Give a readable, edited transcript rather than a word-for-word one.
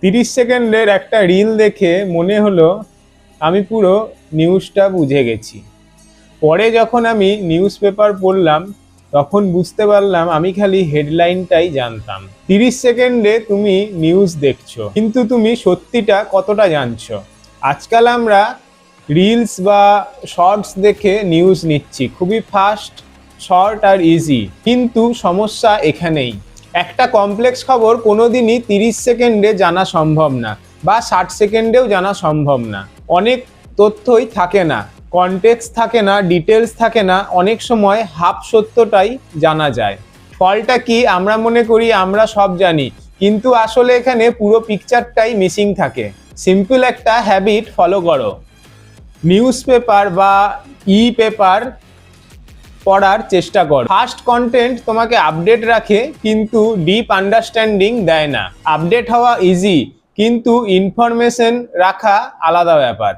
30 সেকেন্ডের একটা রিল দেখে মনে হলো আমি পুরো নিউজটা বুঝে গেছি। পরে যখন আমি নিউজ পেপার পড়লাম তখন বুঝতে পারলাম আমি খালি হেডলাইনটাই জানতাম। 30 সেকেন্ডে তুমি নিউজ দেখছো, কিন্তু তুমি সত্যিটা কতটা জানছো? আজকাল আমরা রিলস বা শর্টস দেখে নিউজ নিচ্ছি, খুবই ফাস্ট, শর্ট আর ইজি। কিন্তু সমস্যা এখানেই, একটা কমপ্লেক্স খবর কোনোদিনই 30 সেকেন্ডে জানা সম্ভব না, বা 60 সেকেন্ডেও জানা সম্ভব না। অনেক তথ্যই থাকে না, কনটেক্সট থাকে না, ডিটেলস থাকে না, অনেক সময় হাফ সত্যটাই জানা যায়। ফলটা কি, আমরা মনে করি আমরা সব জানি, কিন্তু আসলে এখানে পুরো পিকচারটাই মিসিং থাকে। সিম্পল একটা হ্যাবিট ফলো করো, নিউজ পেপার বা ই পেপার পড়ার চেষ্টা করো। ফাস্ট কন্টেন্ট তোমাকে আপডেট রাখে, কিন্তু ডিপ আন্ডারস্ট্যান্ডিং দেয় না। আপডেট হওয়া ইজি, কিন্তু ইনফরমেশন রাখা আলাদা ব্যাপার।